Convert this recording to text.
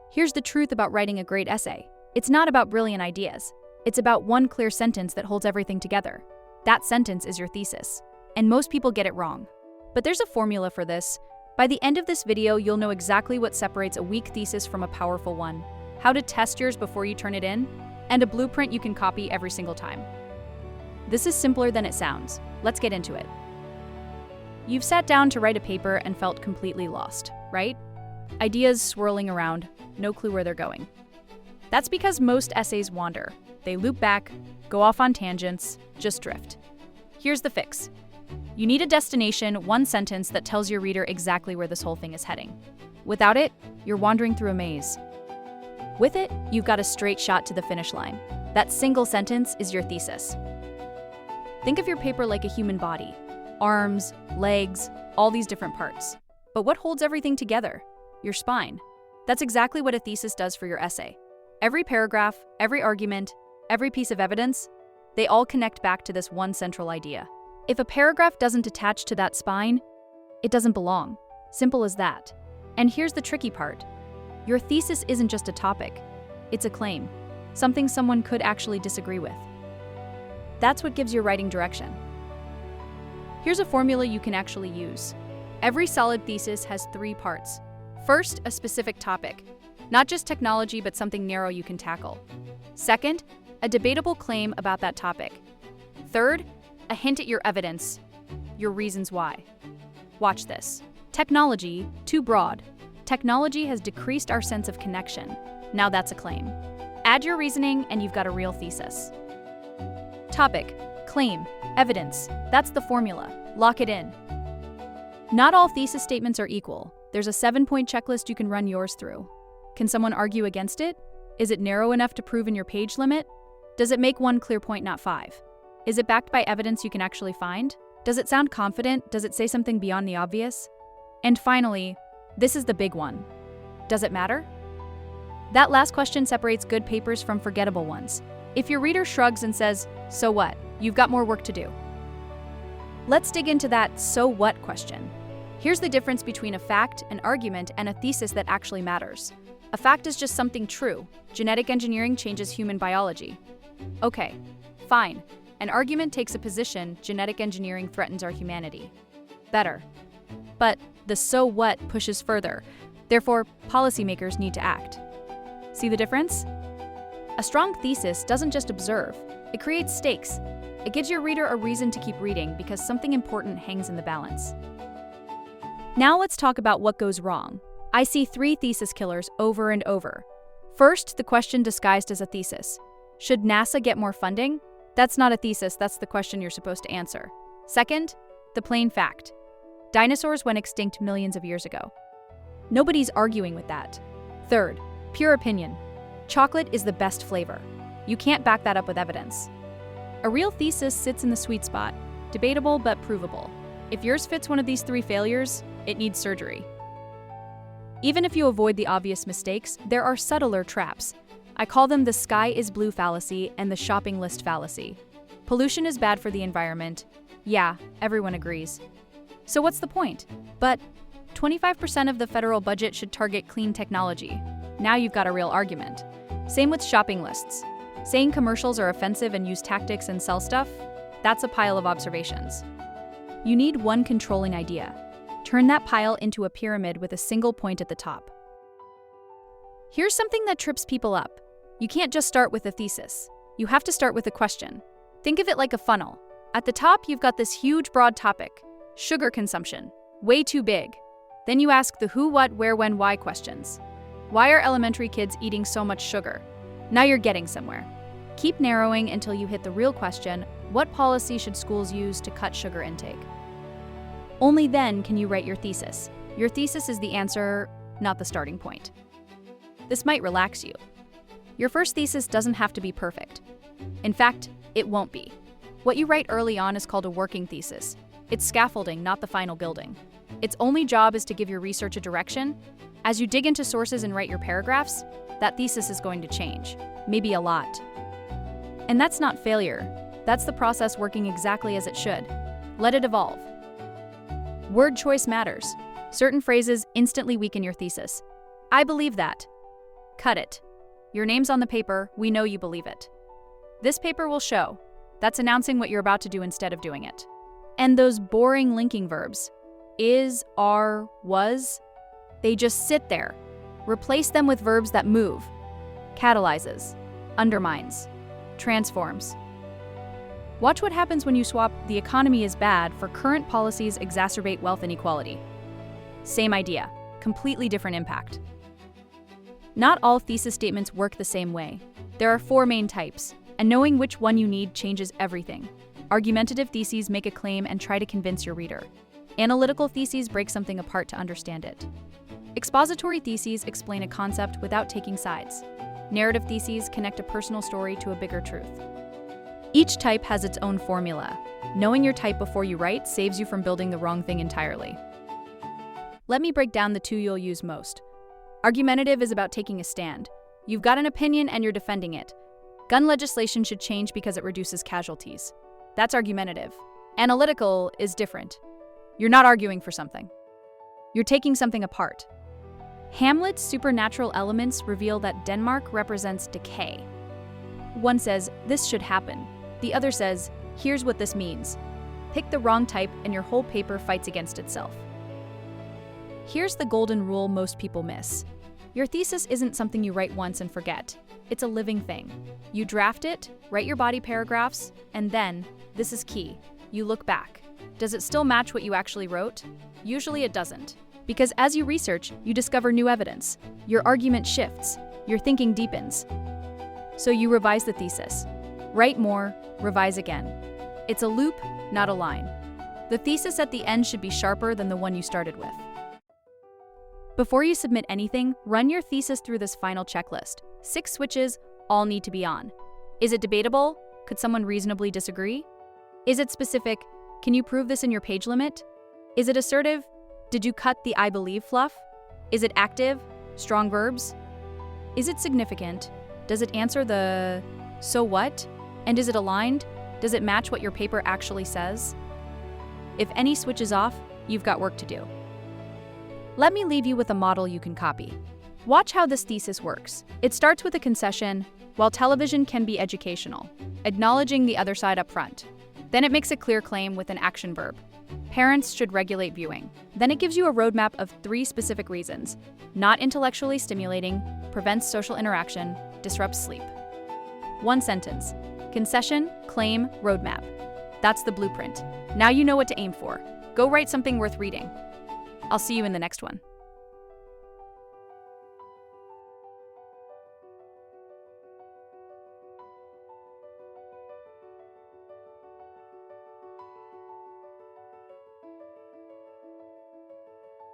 Here's the truth about writing a great essay. It's not about brilliant ideas. It's about one clear sentence that holds everything together. That sentence is your thesis. And most people get it wrong. But there's a formula for this. By the end of this video, you'll know exactly what separates a weak thesis from a powerful one, how to test yours before you turn it in, and a blueprint you can copy every single time. This is simpler than it sounds. Let's get into it. You've sat down to write a paper and felt completely lost, right? Ideas swirling around, no clue where they're going. That's because most essays wander. They loop back, go off on tangents, just drift. Here's the fix. You need a destination, one sentence that tells your reader exactly where this whole thing is heading. Without it, you're wandering through a maze. With it, you've got a straight shot to the finish line. That single sentence is your thesis. Think of your paper like a human body. Arms, legs, all these different parts. But what holds everything together? Your spine. That's exactly what a thesis does for your essay. Every paragraph, every argument, every piece of evidence, they all connect back to this one central idea. If a paragraph doesn't attach to that spine, it doesn't belong. Simple as that. And here's the tricky part. Your thesis isn't just a topic. It's a claim. Something someone could actually disagree with. That's what gives your writing direction. Here's a formula you can actually use. Every solid thesis has 3 parts. First, a specific topic. Not just technology, but something narrow you can tackle. Second, a debatable claim about that topic. Third, a hint at your evidence, your reasons why. Watch this. Technology, too broad. Technology has decreased our sense of connection. Now that's a claim. Add your reasoning and you've got a real thesis. Topic, claim, evidence. That's the formula. Lock it in. Not all thesis statements are equal. There's a 7-point checklist you can run yours through. Can someone argue against it? Is it narrow enough to prove in your page limit? Does it make 1 clear point, not 5? Is it backed by evidence you can actually find? Does it sound confident? Does it say something beyond the obvious? And finally, this is the big one. Does it matter? That last question separates good papers from forgettable ones. If your reader shrugs and says, "So what?" you've got more work to do. Let's dig into that "so what" question. Here's the difference between a fact, an argument, and a thesis that actually matters. A fact is just something true. Genetic engineering changes human biology. Okay, fine. An argument takes a position. Genetic engineering threatens our humanity. Better. But the "so what" pushes further. Therefore, policymakers need to act. See the difference? A strong thesis doesn't just observe. It creates stakes. It gives your reader a reason to keep reading because something important hangs in the balance. Now let's talk about what goes wrong. I see 3 thesis killers over and over. First, the question disguised as a thesis. Should NASA get more funding? That's not a thesis, that's the question you're supposed to answer. Second, the plain fact. Dinosaurs went extinct millions of years ago. Nobody's arguing with that. Third, pure opinion. Chocolate is the best flavor. You can't back that up with evidence. A real thesis sits in the sweet spot, debatable but provable. If yours fits one of these 3 failures, it needs surgery. Even if you avoid the obvious mistakes, there are subtler traps. I call them the sky is blue fallacy and the shopping list fallacy. Pollution is bad for the environment. Yeah, everyone agrees. So what's the point? But 25% of the federal budget should target clean technology. Now you've got a real argument. Same with shopping lists. Saying commercials are offensive and use tactics and sell stuff? That's a pile of observations. You need one controlling idea. Turn that pile into a pyramid with a single point at the top. Here's something that trips people up. You can't just start with a thesis. You have to start with a question. Think of it like a funnel. At the top, you've got this huge, broad topic. Sugar consumption. Way too big. Then you ask the who, what, where, when, why questions. Why are elementary kids eating so much sugar? Now you're getting somewhere. Keep narrowing until you hit the real question, what policy should schools use to cut sugar intake? Only then can you write your thesis. Your thesis is the answer, not the starting point. This might relax you. Your first thesis doesn't have to be perfect. In fact, it won't be. What you write early on is called a working thesis. It's scaffolding, not the final building. Its only job is to give your research a direction. As you dig into sources and write your paragraphs, that thesis is going to change, maybe a lot. And that's not failure. That's the process working exactly as it should. Let it evolve. Word choice matters. Certain phrases instantly weaken your thesis. I believe that. Cut it. Your name's on the paper, we know you believe it. This paper will show. That's announcing what you're about to do instead of doing it. And those boring linking verbs, is, are, was, they just sit there. Replace them with verbs that move, catalyzes, undermines, transforms. Watch what happens when you swap "the economy is bad" for "current policies exacerbate wealth inequality." Same idea, completely different impact. Not all thesis statements work the same way. There are 4 main types, and knowing which one you need changes everything. Argumentative theses make a claim and try to convince your reader. Analytical theses break something apart to understand it. Expository theses explain a concept without taking sides. Narrative theses connect a personal story to a bigger truth. Each type has its own formula. Knowing your type before you write saves you from building the wrong thing entirely. Let me break down the 2 you'll use most. Argumentative is about taking a stand. You've got an opinion and you're defending it. Gun legislation should change because it reduces casualties. That's argumentative. Analytical is different. You're not arguing for something. You're taking something apart. Hamlet's supernatural elements reveal that Denmark represents decay. One says, "This should happen." The other says, "Here's what this means." Pick the wrong type and your whole paper fights against itself. Here's the golden rule most people miss. Your thesis isn't something you write once and forget. It's a living thing. You draft it, write your body paragraphs, and then, this is key, you look back. Does it still match what you actually wrote? Usually it doesn't. Because as you research, you discover new evidence. Your argument shifts. Your thinking deepens. So you revise the thesis. Write more, revise again. It's a loop, not a line. The thesis at the end should be sharper than the one you started with. Before you submit anything, run your thesis through this final checklist. 6 switches, all need to be on. Is it debatable? Could someone reasonably disagree? Is it specific? Can you prove this in your page limit? Is it assertive? Did you cut the "I believe" fluff? Is it active? Strong verbs? Is it significant? Does it answer the "so what"? And is it aligned? Does it match what your paper actually says? If any switch is off, you've got work to do. Let me leave you with a model you can copy. Watch how this thesis works. It starts with a concession, while television can be educational, acknowledging the other side up front. Then it makes a clear claim with an action verb. Parents should regulate viewing. Then it gives you a roadmap of 3 specific reasons. Not intellectually stimulating, prevents social interaction, disrupts sleep. 1 sentence. Concession, claim, roadmap. That's the blueprint. Now you know what to aim for. Go write something worth reading. I'll see you in the next one.